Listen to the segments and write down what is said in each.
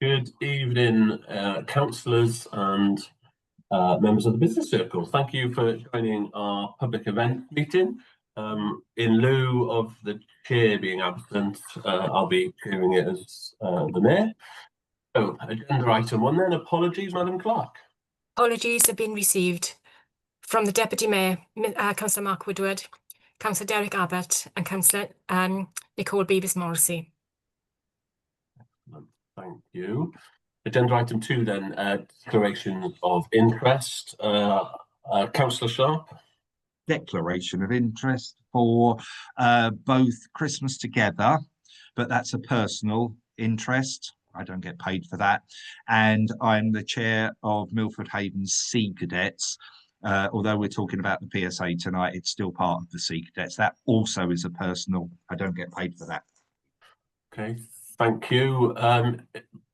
Good evening, councillors and members of the business circle. Thank you for joining our public event meeting. In lieu of the chair being absent, I'll be chairing it as the mayor. So, agenda item 1 then. Apologies, Madam Clerk. Apologies have been received from the Deputy Mayor, Councillor Mark Woodward, Councillor Derek Abbott and Councillor Nicole Beavis-Morrissey. Thank you. Agenda item 2 then, declarations of interest. Councillor Sharp. Declaration of interest for both Christmas Together, but that's a personal interest. I don't get paid for that. And I'm the chair of Milford Haven's Sea Cadets. Although we're talking about the PSA tonight, it's still part of the Sea Cadets. That also is a personal. I don't get paid for that. Okay, thank you.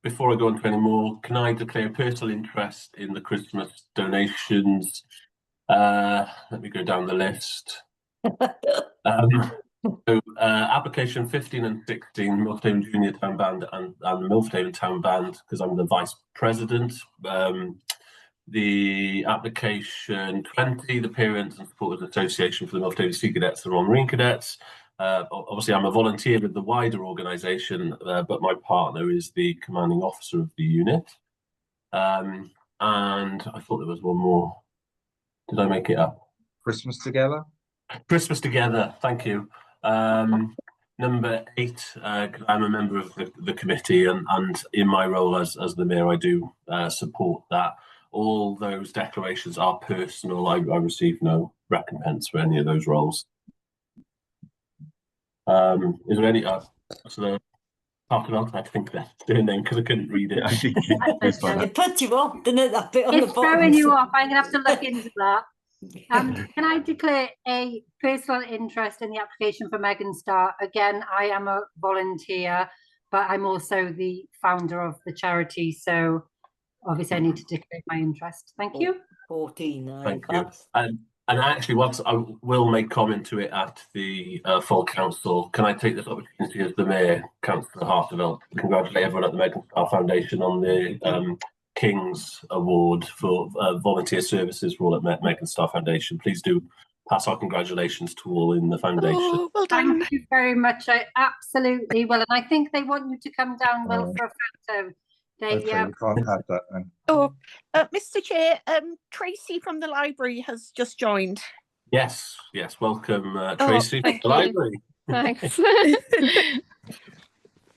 Before I go on to any more, can I declare personal interest in the Christmas donations? Let me go down the list. Application 15 and 16, Milford Haven Junior Town Band and Milford Haven Town Band, because I'm the Vice President. The application 20, the Parents and Supporters Association for the Milford Haven Sea Cadets and Royal Marine Cadets. Obviously, I'm a volunteer with the wider organisation, but my partner is the commanding officer of the unit. And I thought there was one more. Did I make it up? Christmas Together? Christmas Together, thank you. Number 8, I'm a member of the committee, and in my role as the mayor, I do support that. All those declarations are personal. I receive no recompense for any of those roles. Is there any I think that's their name because I couldn't read it. It put you off, didn't it? That bit on the It's bottom. throwing you off. I'm gonna have to look into that. Can I declare a personal interest in the application for Megan Starr? Again, I am a volunteer, but I'm also the founder of the charity, so obviously I need to declare my interest. Thank you. 14. Thank you. And actually, once I will make comment to it at the full council, can I take this opportunity as the mayor, Councillor Hartevelt, to congratulate everyone at the Megan Starr Foundation on the King's Award for volunteer services for all at Megan Starr Foundation. Please do pass our congratulations to all in the foundation. Oh, well done. Thank you very much. I absolutely will, and I think they want you to come down, Will, for a photo. Dave, Okay, yeah. we can't have that then. Oh, Mr. Chair, Tracy from the library has just joined. Yes, welcome, Tracy from the library. Thanks.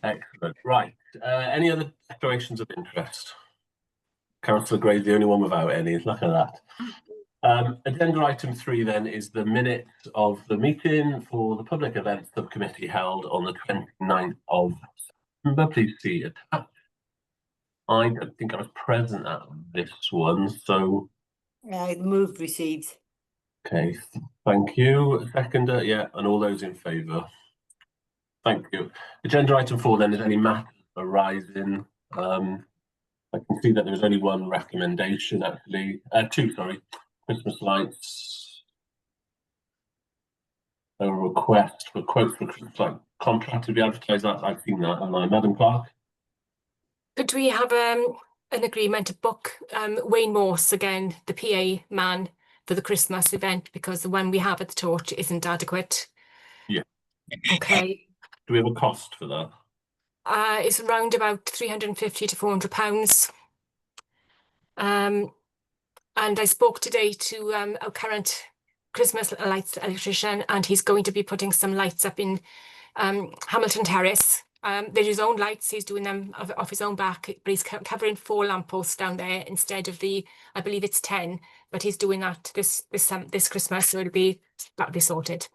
Excellent. Right. Any other declarations of interest? Councillor Gray's the only one without any. Look at that. Agenda item 3 then is the minutes of the meeting for the public events subcommittee held on the 29th of September. Please see attached. I don't think I was present at this one, so. Moved received. Okay, thank you. Seconder, yeah, and all those in favour. Thank you. Agenda item 4 then, is any matter arising? I can see that there was only one recommendation actually. 2, sorry. Christmas lights. A request for quotes for Christmas light contract to be advertised. I've seen that online. Madam Clerk. Could we have an agreement to book Wayne Morse again, the PA man, for the Christmas event, because the one we have at the torch isn't adequate? Yeah. Okay. Do we have a cost for that? It's around about £350 to £400. And I spoke today to our current Christmas lights electrician, and he's going to be putting some lights up in Hamilton Terrace. They're his own lights, he's doing them off his own back, but he's covering 4 lampposts down there instead of the, I believe it's 10, but he's doing that this Christmas, so that'll be sorted.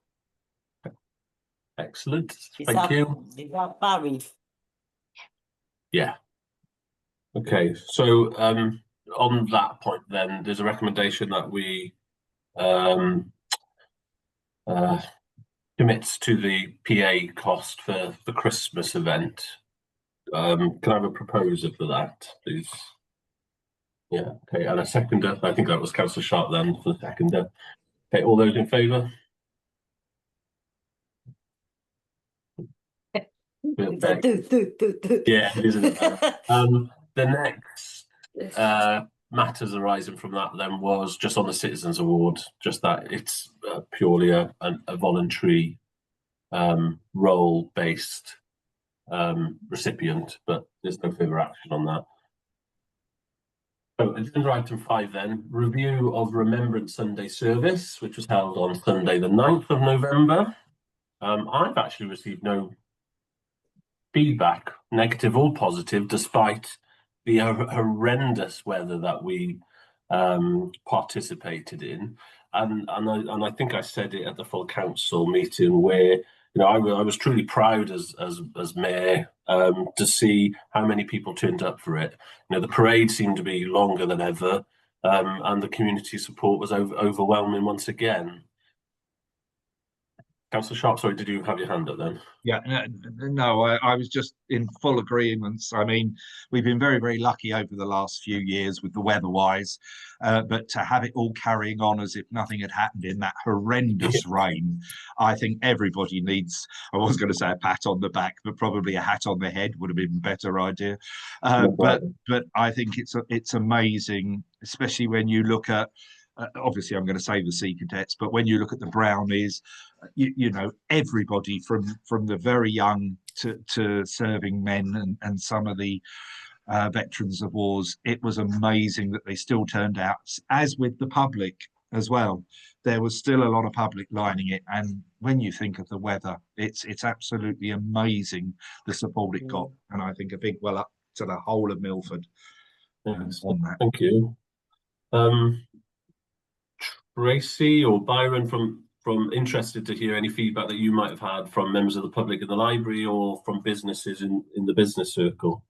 Excellent, thank you. Is that Barry? Yeah. Okay, so on that point then, there's a recommendation that we commits to the PA cost for the Christmas event. Can I have a proposer for that, please? Yeah, okay, and a seconder. I think that was Councillor Sharp then for the seconder. Okay, all those in favour? It's like, do. Yeah, isn't it? The next matters arising from that then was just on the Citizens Award, just that it's purely a voluntary role-based recipient, but there's no further action on that. So agenda item 5 then, review of Remembrance Sunday service, which was held on Sunday the 9th of November. I've actually received no feedback, negative or positive, despite the horrendous weather that we participated in. And I think I said it at the full council meeting where I was truly proud as mayor to see how many people turned up for it. The parade seemed to be longer than ever, and the community support was overwhelming once again. Councillor Sharp, sorry, did you have your hand up then? Yeah, no, I was just in full agreement. I mean, we've been very, very lucky over the last few years with the weather-wise, but to have it all carrying on as if nothing had happened in that horrendous rain, I think everybody needs, I was going to say a pat on the back, but probably a hat on the head would have been a better idea. But I think it's amazing, especially when you look at, obviously I'm going to say the Sea Cadets, but when you look at the Brownies, you know, everybody from the very young to serving men and some of the veterans of wars, it was amazing that they still turned out, as with the public as well. There was still a lot of public lining it, and when you think of the weather, it's absolutely amazing the support it got, and I think a big well up to the whole of Milford on that. Thank you. Tracy or Byron, from interested to hear any feedback that you might have had from members of the public in the library or from businesses in the business circle.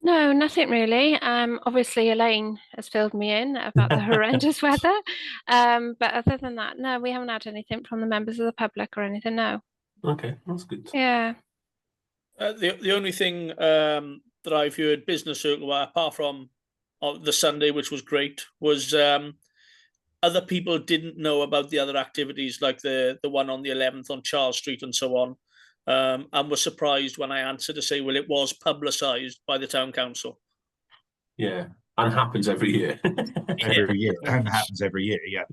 No, nothing really. Obviously Elaine has filled me in about the horrendous weather. But other than that, no, we haven't had anything from the members of the public or anything, no. Okay, that's good. Yeah. The only thing that I've heard business circle, apart from the Sunday, which was great, was other people didn't know about the other activities, like the one on the 11th on Charles Street and so on, and were surprised when I answered to say, well, it was publicised by the town council. Yeah, and happens every year. Every year, and happens every year, yeah.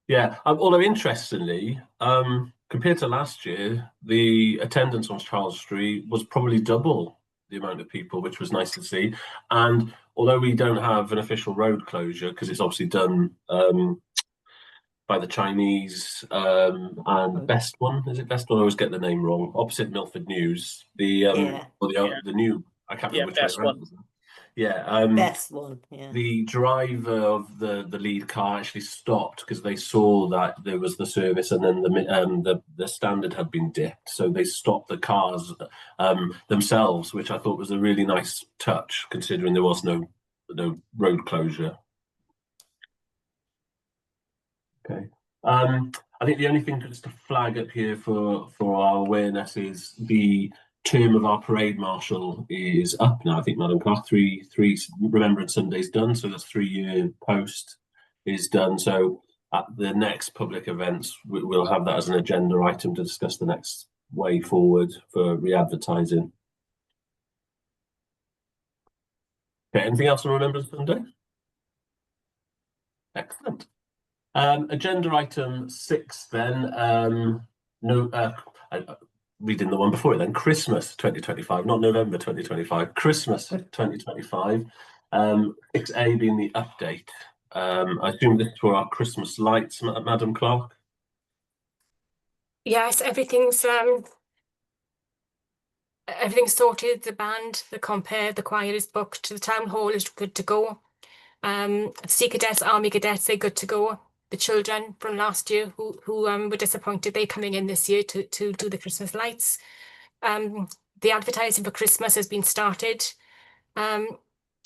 Yeah. Although interestingly, compared to last year, the attendance on Charles Street was probably double the amount of people, which was nice to see. And although we don't have an official road closure, because it's obviously done by the Chinese and Best One, is it Best One? I always get the name wrong. Opposite Milford News, the new, I can't remember which way around. Yeah, Best One. Yeah. The driver of the lead car actually stopped because they saw that there was the service, and then the standard had been dipped, so they stopped the cars themselves, which I thought was a really nice touch, considering there was no road closure. Okay. I think the only thing just to flag up here for our awareness is the term of our parade marshal is up now. I think, Madam Clerk, three Remembrance Sundays done, so that's 3-year post is done. So at the next public events, we'll have that as an agenda item to discuss the next way forward for re-advertising. Okay, anything else on Remembrance Sunday? Excellent. Agenda item 6 then. Reading the one before it then, Christmas 2025, not November 2025, Christmas 2025. 6A being the update. I assume this is for our Christmas lights, Madam Clerk? Yes, everything's sorted. The band, the compere, the choir is booked. The town hall is good to go. Sea Cadets, Army Cadets, they're good to go. The children from last year who were disappointed, they're coming in this year to do the Christmas lights. The advertising for Christmas has been started.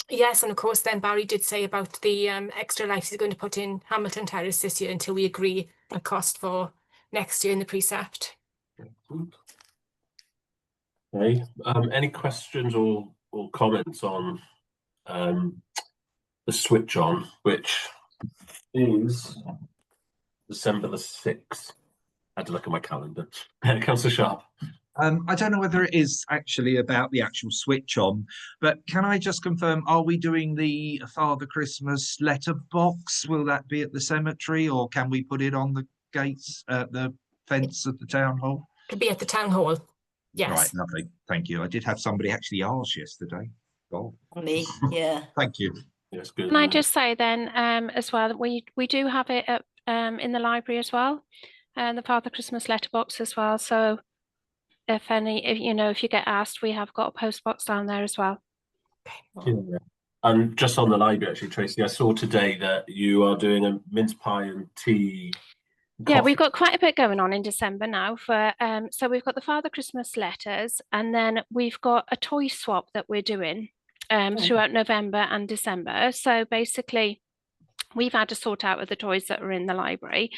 Yes, and of course then Barry did say about the extra lights he's going to put in Hamilton Terrace this year until we agree a cost for next year in the precept. Okay. Any questions or comments on the switch on, which is December the 6th. I had to look at my calendar. Councillor Sharp. I don't know whether it is actually about the actual switch on, but can I just confirm, are we doing the Father Christmas letterbox? Will that be at the cemetery, or can we put it on the gates, the fence of the town hall? Could be at the town hall. Yes. Right, lovely. Thank you. I did have somebody actually ask yesterday. Oh, Me, yeah. thank you. Yes, good. Can I just say then, as well, that we do have it at, in the library as well, and the Father Christmas letterbox as well. So if you get asked, we have got a post box down there as well. Yeah. And just on the library, actually, Tracy, I saw today that you are doing a mince pie and tea. Yeah, coffee. we've got quite a bit going on in December now for so we've got the Father Christmas letters, and then we've got a toy swap that we're doing throughout November and December. So basically we've had to sort out with the toys that are in the library.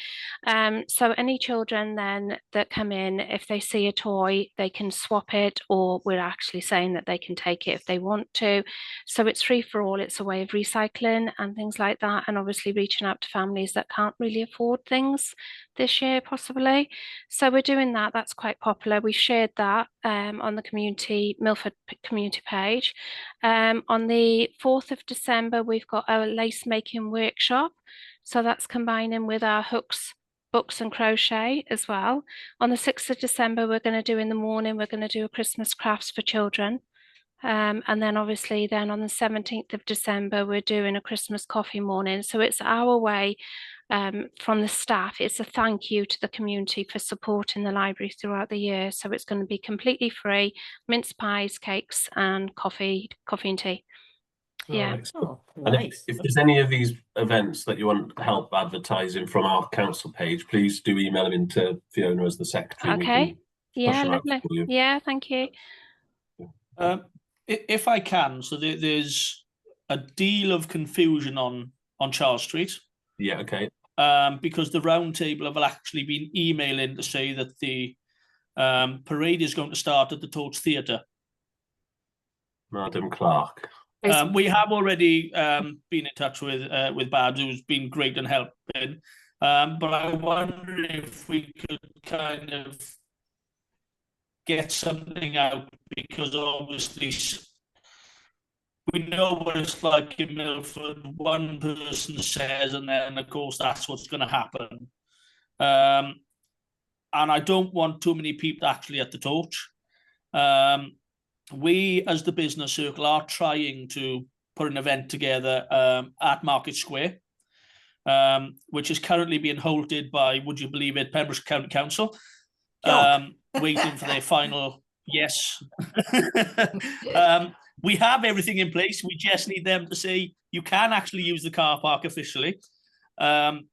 So any children then that come in, if they see a toy, they can swap it, or we're actually saying that they can take it if they want to. So it's free for all. It's a way of recycling and things like that, and obviously reaching out to families that can't really afford things this year possibly. So we're doing that. That's quite popular. We've shared that on the Milford community page. On the 4th of December, we've got a lace making workshop. So that's combining with our hooks, books and crochet as well. On the 6th of December, we're going to do in the morning, we're going to do a Christmas crafts for children. And then obviously then on the 17th of December, we're doing a Christmas coffee morning. So it's our way from the staff. It's a thank you to the community for supporting the library throughout the year. So it's going to be completely free, mince pies, cakes and coffee and tea. Yeah. Oh, And nice. if there's any of these events that you want help advertising from our council page, please do email them into Fiona as the secretary. and we Okay. can Yeah, them out lovely. for you. Yeah, thank you. If I can, so there's a deal of confusion on Charles Street. Yeah, okay. Because the round table have actually been emailing to say that the parade is going to start at the Torch Theatre. Madam Clerk. We have already been in touch with Babs, who's been great and helping. But I wonder if we could kind of get something out, because obviously we know what it's like in Milford. One person says, and then of course that's what's going to happen. And I don't want too many people actually at the torch. We, as the business circle, are trying to put an event together at Market Square, which is currently being halted by, would you believe it, Pembroke County Council, waiting for their final yes. We have everything in place. We just need them to say you can actually use the car park officially. And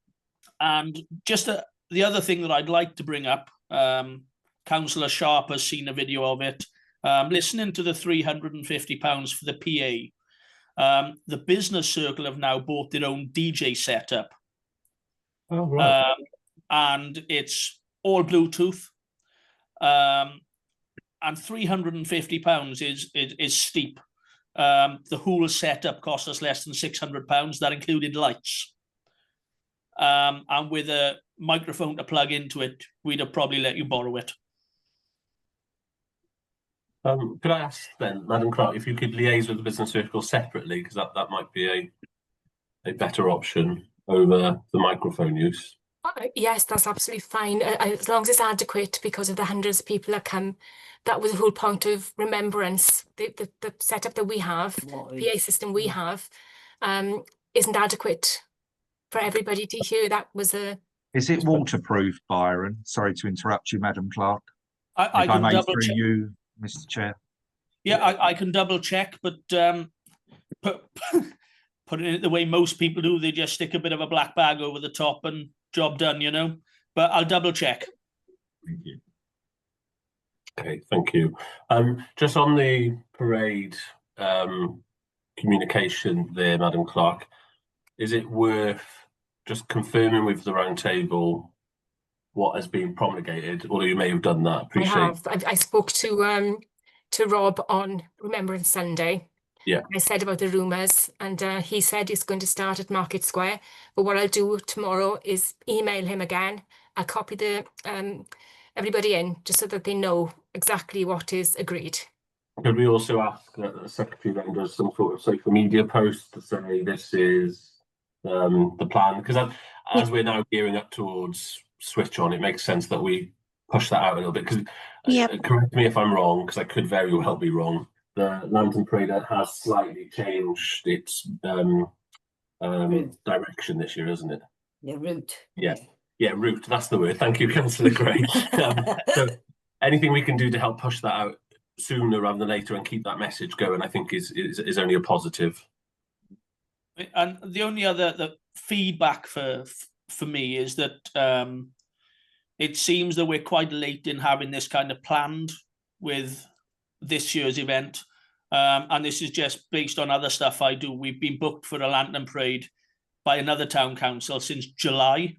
just the other thing that I'd like to bring up, Councillor Sharp has seen a video of it. Listening to the £350 for the PA, the business circle have now bought their own DJ setup. Oh, right. And it's all Bluetooth. And £350 is steep. The whole setup cost us less than £600. That included lights. And with a microphone to plug into it, we'd have probably let you borrow it. Could I ask then, Madam Clerk, if you could liaise with the business circle separately, because that might be a better option over the microphone use. Yes, that's absolutely fine, as long as it's adequate, because of the hundreds of people that come. That was the whole point of remembrance. The setup that we have, PA system we have, isn't adequate for everybody to hear. That was a... Is it waterproof, Byron? Sorry to interrupt you, Madam Clerk. I can double check. You, Mr. Chair. Yeah, I can double check, but put it the way most people do, they just stick a bit of a black bag over the top and job done, you know. But I'll double check. Thank you. Okay, thank you. Just on the parade communication there, Madam Clerk, is it worth just confirming with the round table what has been promulgated, although you may have done that? I have. I spoke to Rob on Remembrance Sunday. Yeah. I said about the rumours, and he said he's going to start at Market Square. But what I'll do tomorrow is email him again I'll copy the everybody in just so that they know exactly what is agreed. Could we also ask that the secretary then does some sort of social media post to say this is the plan? Because as we're now gearing up towards switch on, it makes sense that we push that out a little bit. Because correct me if I'm wrong, because I could very well be wrong. The Lantern Parade has slightly changed its direction this year, isn't it? The route. Yeah, route. That's the word. Thank you, Councillor Gray. So anything we can do to help push that out sooner rather than later and keep that message going, I think is only a positive. And the only other feedback for me is that it seems that we're quite late in having this kind of planned with this year's event. And this is just based on other stuff I do. We've been booked for a Lantern Parade by another town council since July.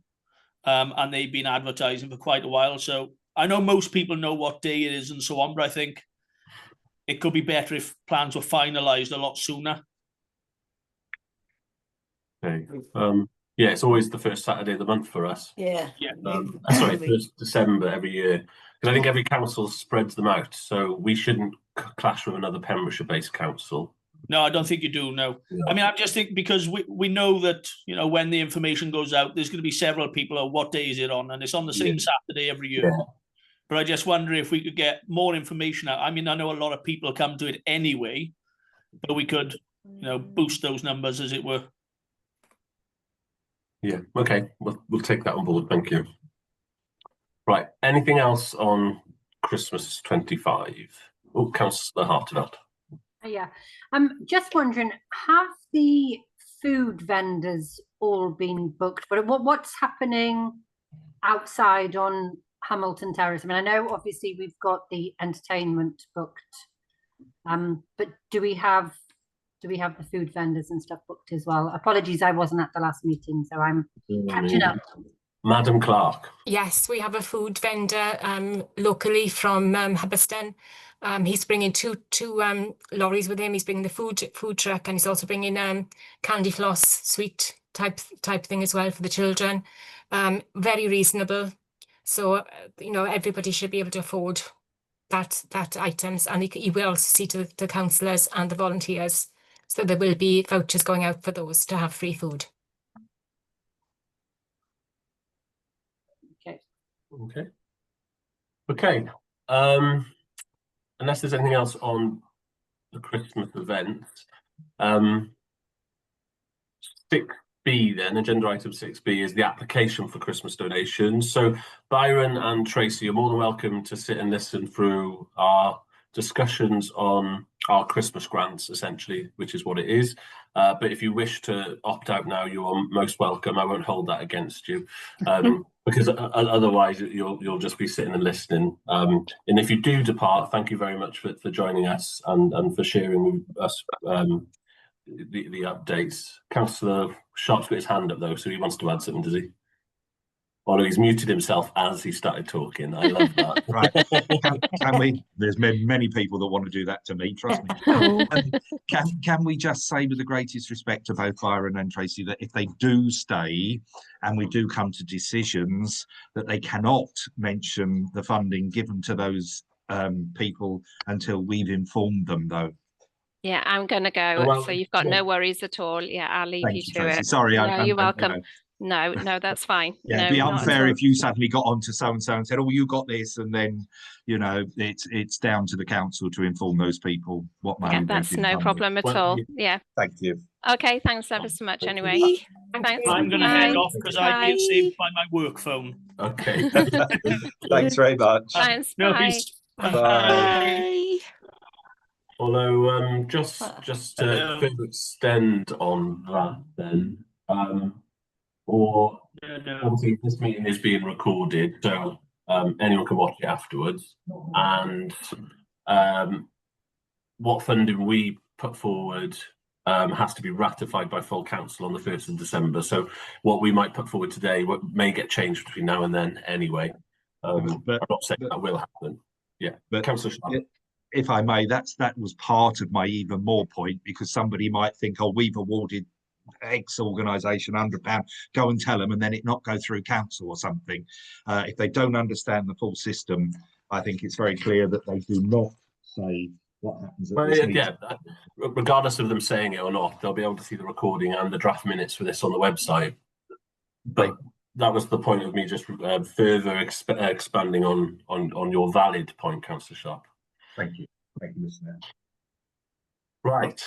And they've been advertising for quite a while. So I know most people know what day it is and so on, but I think it could be better if plans were finalised a lot sooner. Okay. Yeah, it's always the first Saturday of the month for us. Yeah. Sorry, 1st December every year. Because I think every council spreads them out, so we shouldn't clash with another Pembrokeshire-based council. No, I don't think you do, no. Yeah. I mean, I just think because we know that, you know, when the information goes out, there's going to be several people, oh, what day is it on? And it's on the same Saturday every year. Yeah. But I just wonder if we could get more information out. I mean, I know a lot of people come to it anyway, but we could, you know, boost those numbers, as it were. Yeah, okay, we'll take that on board, thank you. Right, anything else on Christmas 25? Oh, Councillor Harteveld. Yeah, I'm just wondering, have the food vendors all been booked? But what's happening outside on Hamilton Terrace? I mean, I know obviously we've got the entertainment booked, but do we have the food vendors and stuff booked as well? Apologies, I wasn't at the last meeting, so I'm catching up. Madam Clerk. Yes, we have a food vendor locally from Hubberston. He's bringing two lorries with him. He's bringing the food truck, and he's also bringing candy floss sweet type thing as well for the children. Very reasonable, so you know, everybody should be able to afford that items, and he will also see to the councillors and the volunteers. So there will be vouchers going out for those to have free food. Okay. Unless there's anything else on the Christmas event, 6B then, agenda item 6B is the application for Christmas donations. So Byron and Tracy, you're more than welcome to sit and listen through our discussions on our Christmas grants, essentially, which is what it is. But if you wish to opt out now, you are most welcome. I won't hold that against you, because otherwise you'll just be sitting and listening. And if you do depart, thank you very much for joining us and for sharing with us the updates. Councillor Sharp's got his hand up though, so he wants to add something, does he? Oh, no, he's muted himself as he started talking. I love that. Right. Can we? There's many people that want to do that to me, trust me. Can we just say, with the greatest respect to both Byron and Tracy, that if they do stay and we do come to decisions, that they cannot mention the funding given to those people until we've informed them, though? Yeah, I'm going to go. Well, so you've got no worries at all. Yeah, I'll leave Thank you you, to Tracy. it. Sorry, No, you're welcome. No, that's fine. Yeah, no, it'd be not at unfair all. if you suddenly got on to so-and-so and said, oh, you got this, and then, you know, it's down to the council to inform those people what money they've that's been no funded. problem at all. Yeah. Thank you. Okay, thanks ever so much anyway. Thanks. I'm going to head off because I've been saved by my work phone. Okay. Thanks very much. Thanks. No, Bye. Bye. Although just to further extend on that then, obviously this meeting is being recorded, so anyone can watch it afterwards. And what funding we put forward has to be ratified by full council on the 1st of December. So what we might put forward today may get changed between now and then anyway. I'm not saying that will happen. Yeah, but Councillor Sharp. If I may, that was part of my even more point, because somebody might think, oh, we've awarded X organisation £100, go and tell them, and then it not go through council or something. If they don't understand the full system, I think it's very clear that they do not say what happens at Well, this meeting. yeah, regardless of them saying it or not, they'll be able to see the recording and the draft minutes for this on the website. But that was the point of me just further expanding on your valid point, Councillor Sharp. Thank you, Mr. Mayor. Right.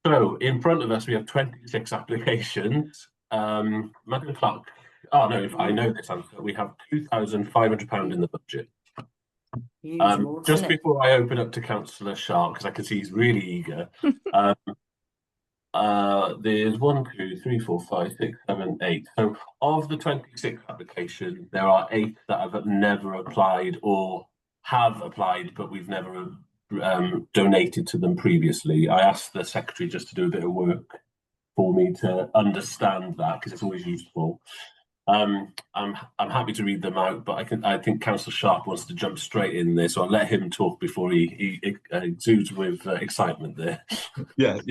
So in front of us, we have 26 applications. Madam Clerk, oh no, if I know this answer, we have £2,500 in the budget. Just before I open up to Councillor Sharp, because I can see he's really eager. There's 1, 2, 3, 4, 5, 6, 7, 8. So of the 26 applications, there are 8 that have never applied or have applied, but we've never donated to them previously. I asked the secretary just to do a bit of work for me to understand that, because it's always useful. I'm happy to read them out, but I think Councillor Sharp wants to jump straight in there, so I'll let him talk before he exudes with excitement there. Yeah.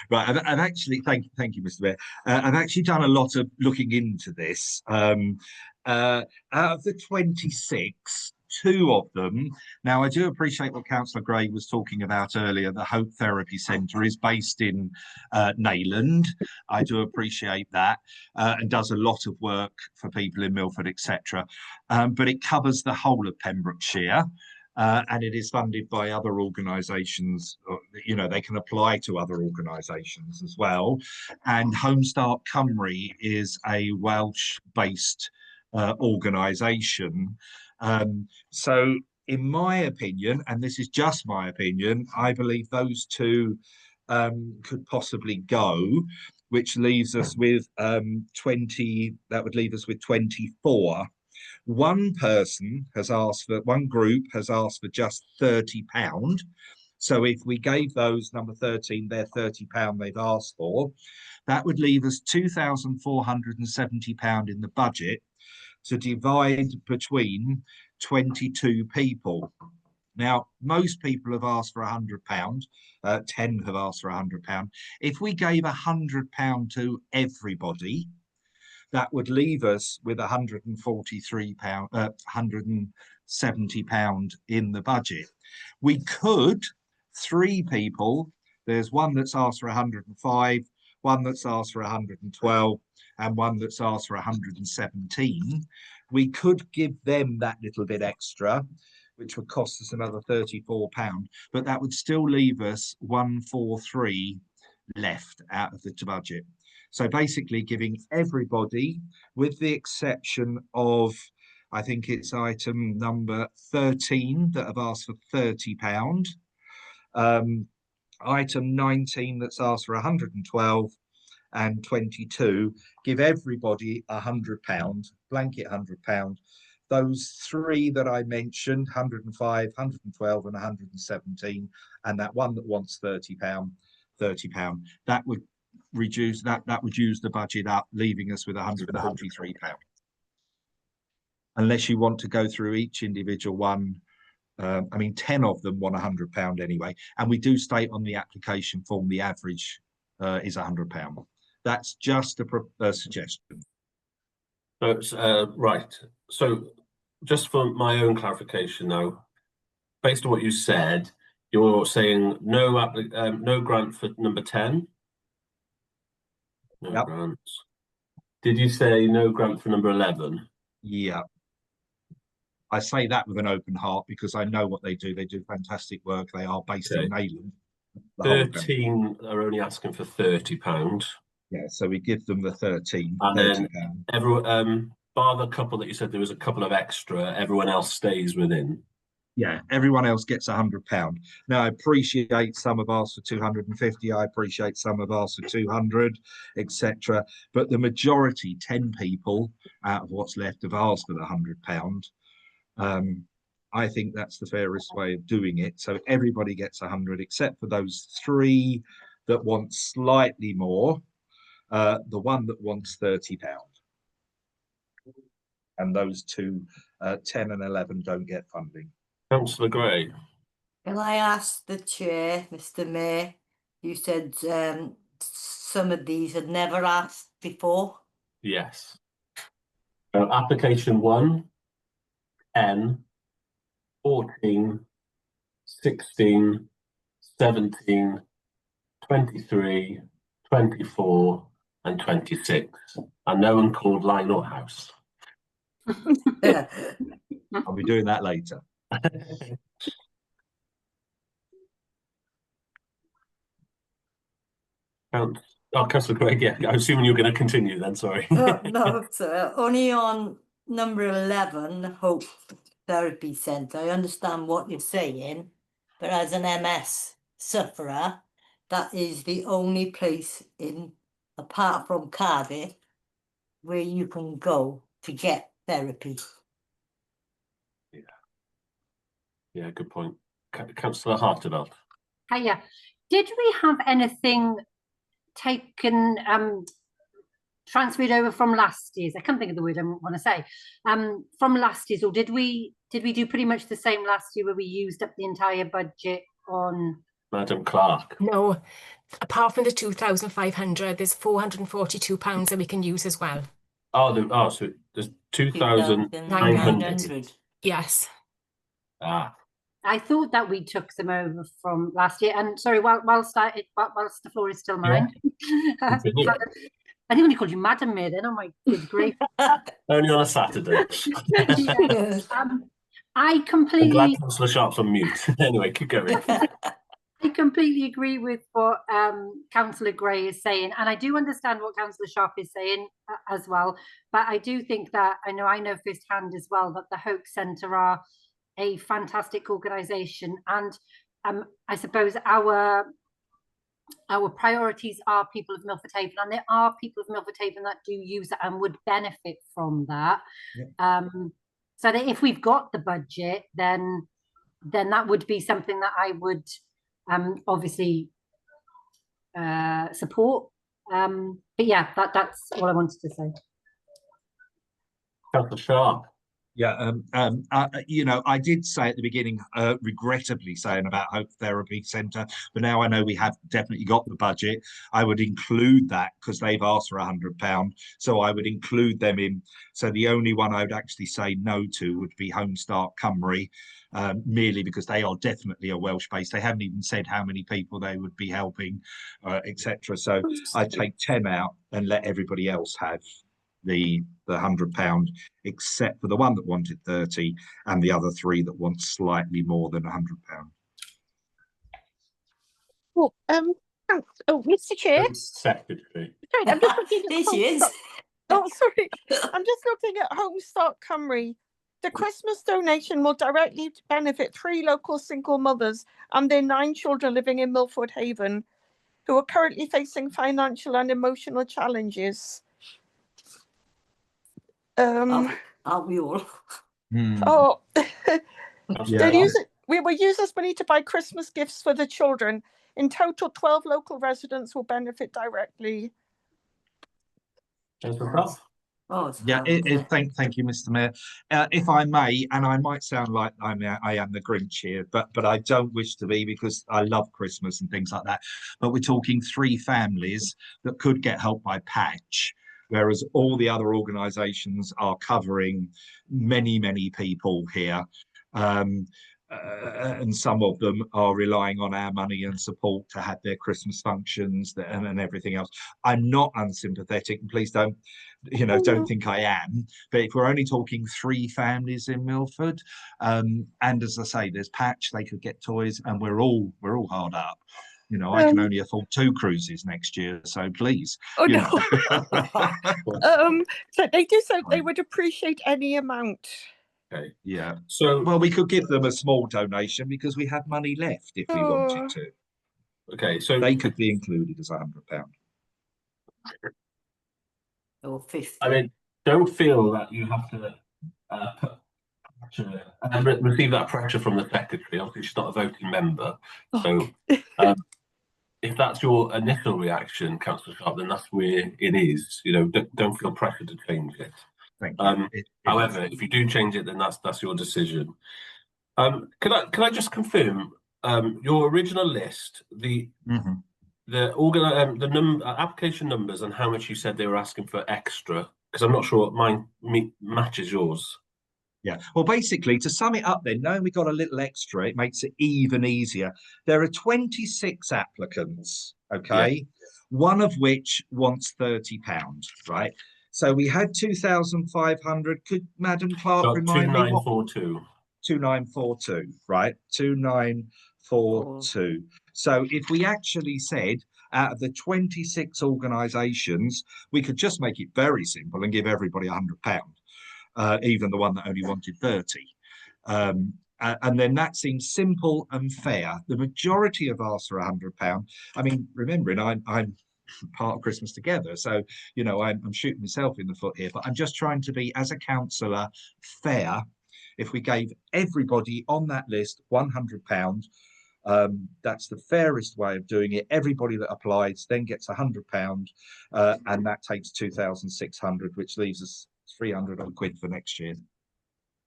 Right, and actually, thank you, Mr. Mayor. I've actually done a lot of looking into this. Out of the 26, 2 of them. Now, I do appreciate what Councillor Gray was talking about earlier. The Hope Therapy Centre is based in Nayland. I do appreciate that, and does a lot of work for people in Milford, etc. But it covers the whole of Pembrokeshire. And it is funded by other organisations. You know, they can apply to other organisations as well. And Home Start Cymru is a Welsh-based organisation. So in my opinion, and this is just my opinion, I believe those 2 could possibly go, which leaves us with 20, that would leave us with 24. One group has asked for just £30. So if we gave those number 13 their £30 they've asked for, that would leave us £2,470 in the budget to divide between 22 people. Now, most people have asked for £100, 10 have asked for £100. If we gave £100 to everybody, that would leave us with £170 in the budget. We could, 3 people, there's one that's asked for 105, one that's asked for 112, and one that's asked for 117. We could give them that little bit extra, which would cost us another £34, but that would still leave us 143 left out of the budget. So basically giving everybody, with the exception of, I think it's item number 13 that have asked for £30, item 19 that's asked for 112, and 22, give everybody £100, blanket £100. Those 3 that I mentioned, 105, 112, and 117, and that one that wants £30, that would reduce that would use the budget up, leaving us with £143. Unless you want to go through each individual one. I mean, 10 of them want £100 anyway, and we do state on the application form the average is £100. That's just a suggestion. So, right. So just for my own clarification now, based on what you said, you're saying no grant for number 10? No Yep. grants. Did you say no grant for number 11? Yeah. I say that with an open heart because I know what they do. They do fantastic work. They are based in Nayland. 13 are only asking for £30. Yeah, so we give them the 13. And £30. then everyone, bar the couple that you said there was a couple of extra, everyone else stays within. Yeah, everyone else gets £100. Now, I appreciate some have asked for 250. I appreciate some have asked for 200, etc. But the majority, 10 people out of what's left, have asked for the £100. I think that's the fairest way of doing it. So everybody gets 100, except for those 3 that want slightly more. The one that wants £30. And those 2, 10 and 11, don't get funding. Councillor Gray. Can I ask the chair, Mr. Mayor? You said some of these had never asked before. Yes. So application 1, 10, 14, 16, 17, 23, 24, and 26. And no one called line or house. I'll be doing that later. Councillor Craig, yeah, I'm assuming you're going to continue then, sorry. No, sir. Only on number 11, Hope Therapy Centre. I understand what you're saying, but as an MS sufferer, that is the only place in, apart from Cardiff, where you can go to get therapy. Yeah, good point. Councillor Harteveld. Hiya. Did we have anything taken, transferred over from last year's? I can't think of the word I want to say. From last year's, or did we do pretty much the same last year where we used up the entire budget on? Madam Clerk. No, apart from the 2,500, there's £442 that we can use as well. Oh, so there's 2,900. Yes. Ah, I thought that we took them over from last year. And sorry, whilst the floor is still mine. I think I only called you Madam Mayor then. Oh my good grief. only on a Saturday. Yeah. I I'm completely. glad Councillor Sharp's on mute. Anyway, keep going. I completely agree with what Councillor Gray is saying, and I do understand what Councillor Sharp is saying as well. But I do think that I know firsthand as well that the Hope Centre are a fantastic organisation, and I suppose our priorities are people of Milford Haven, and there are people of Milford Haven that do use it and would benefit from that. Yeah. So that if we've got the budget, then that would be something that I would obviously support. But yeah, that's all I wanted to say. Councillor Sharp. Yeah, you know, I did say at the beginning, regrettably saying about Hope Therapy Centre, but now I know we have definitely got the budget. I would include that because they've asked for £100, so I would include them in. So the only one I would actually say no to would be Home Start Cymru, merely because they are definitely a Welsh base. They haven't even said how many people they would be helping, etc. So I'd take 10 out and let everybody else have the £100, except for the one that wanted 30 and the other 3 that want slightly more than £100. Oh, Mr. Chair. Secretary. Sorry, I'm just looking at There she is. Oh, sorry. I'm just looking at Home Start Cymru. The Christmas donation will directly benefit 3 local single mothers and their 9 children living in Milford Haven, who are currently facing financial and emotional challenges. Aren't we all? Oh, Yeah. we will use this money to buy Christmas gifts for the children. In total, 12 local residents will benefit directly. Oh, Yeah, thank you, Mr. Mayor. If I may, and I might sound like I am the Grinch here, but I don't wish to be, because I love Christmas and things like that. But we're talking 3 families that could get help by Patch, whereas all the other organisations are covering many, many people here. And some of them are relying on our money and support to have their Christmas functions and everything else. I'm not unsympathetic, and please don't think I am. But if we're only talking 3 families in Milford, and as I say, there's Patch, they could get toys, and we're all hard up. You know, I can only afford 2 cruises next year, so please. Oh no. So they do say they would appreciate any amount. Okay. Yeah. So, well, we could give them a small donation because we have money left if we wanted to. Okay, so they could be included as £100. Or 50. I mean, don't feel that you have to receive that pressure from the secretary. Obviously, she's not a voting member. So if that's your initial reaction, Councillor Sharp, then that's where it is. You know, don't feel pressure to change it. Thank you. However, if you do change it, then that's your decision. Can I just confirm your original list? the application numbers and how much you said they were asking for extra, because I'm not sure mine matches yours. Yeah. Well, basically, to sum it up then, knowing we got a little extra, it makes it even easier. There are 26 applicants, okay? One of which wants £30, right? So we had 2,500. Could Madam Clerk Got remind me what? 2942. 2942, right? 2942. So if we actually said out of the 26 organisations, we could just make it very simple and give everybody £100. Even the one that only wanted 30. And then that seems simple and fair. The majority have asked for £100. I mean, remembering I'm part of Christmas Together, so you know I'm shooting myself in the foot here, but I'm just trying to be, as a councillor, fair. If we gave everybody on that list £100, that's the fairest way of doing it. Everybody that applies then gets £100, and that takes 2,600, which leaves us 300 odd quid for next year,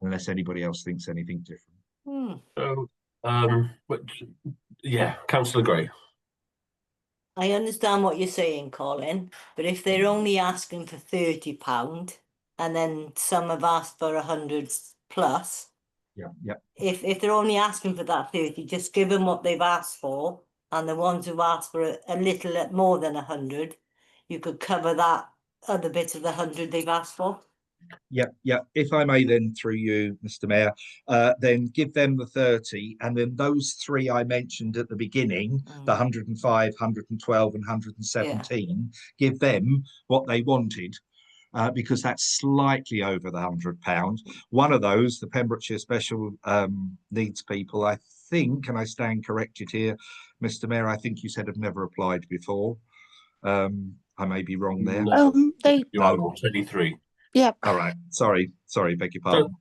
unless anybody else thinks anything different. So, yeah, Councillor Gray. I understand what you're saying, Colin, but if they're only asking for £30 and then some have asked for 100 plus, if they're only asking for that 30, just give them what they've asked for, and the ones who've asked for a little more than 100, you could cover that other bit of the 100 they've asked for. Yeah. If I may then, through you, Mr. Mayor, then give them the 30, and then those three I mentioned at the beginning, the 105, 112 and 117, give them what they wanted. Because that's slightly over the £100. One of those, the Pembrokeshire Special Needs people, I think, and I stand corrected here, Mr. Mayor, I think you said have never applied before. I may be wrong there. No, you are wrong. 23. Yeah. All right. Sorry, beg your pardon.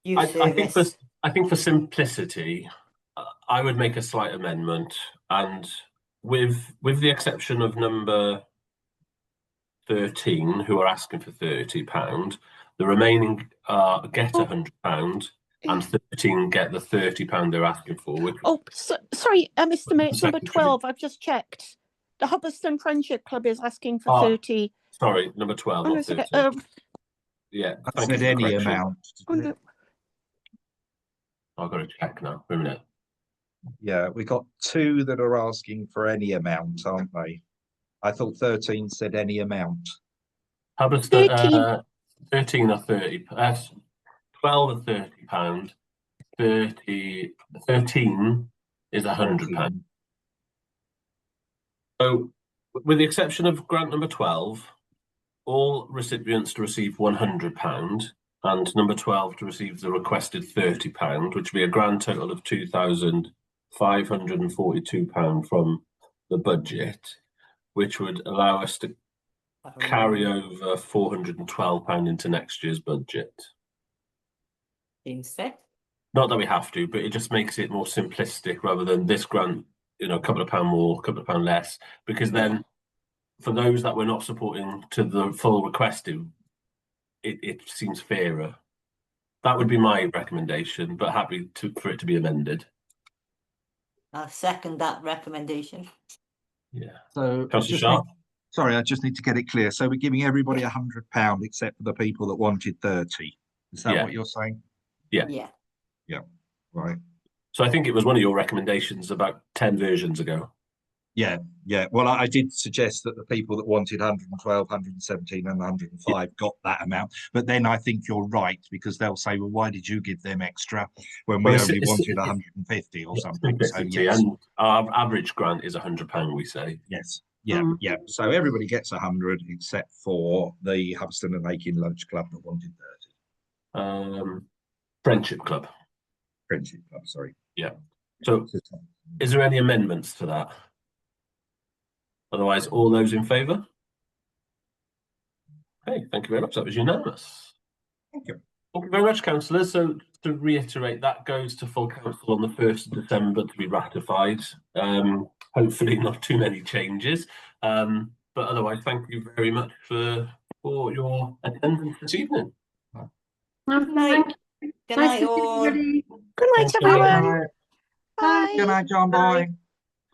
So, I think for simplicity, I would make a slight amendment, and with the exception of number 13 who are asking for £30, the remaining get £100 and 13 get the £30 they're asking for. Which Sorry, Mr. Mayor, it's number 12. I've just checked. The Hubberston Friendship Club is asking for 30. Sorry, number 12, not 13. Yeah, I said any amount. No. I've got to check now. Wait a minute. Yeah, we got two that are asking for any amount, aren't they? I thought 13 said any amount. Hubberston, 13 or 30. 12 or £30. 13 is £100. So, with the exception of grant number 12, all recipients to receive £100 and number 12 to receive the requested £30, which would be a grand total of £2,542 from the budget, which would allow us to carry over £412 into next year's budget. Seems fair. Not that we have to, but it just makes it more simplistic rather than this grant, you know, a couple of pound more, a couple of pound less, because then for those that we're not supporting to the full requested, it seems fairer. That would be my recommendation, but happy for it to be amended. I'll second that recommendation. Yeah. So sorry, I just need to get it clear. So we're giving everybody £100 except for the people that wanted 30. Is that what you're saying? Yeah. Right. So I think it was one of your recommendations about 10 versions ago. Yeah. Well, I did suggest that the people that wanted 112, 117 and 105 got that amount. But then I think you're right, because they'll say, well, why did you give them extra when we only wanted 150 or something? So, yes. And our average grant is £100, we say. Yes. Yeah. So everybody gets 100 except for the Hubston and Aiken Lunch Club that wanted 30. Friendship Club. Friendship Club, sorry. Yeah. So is there any amendments to that? Otherwise, all those in favour? Okay, thank you very much. That was unanimous. Thank you. Thank you very much, councillors. So to reiterate, that goes to full council on the 1st of December to be ratified. Hopefully not too many changes. But otherwise, thank you very much for your attendance this evening. Good night. Good night, all. Good night, everyone. Bye. Good night, John. Bye.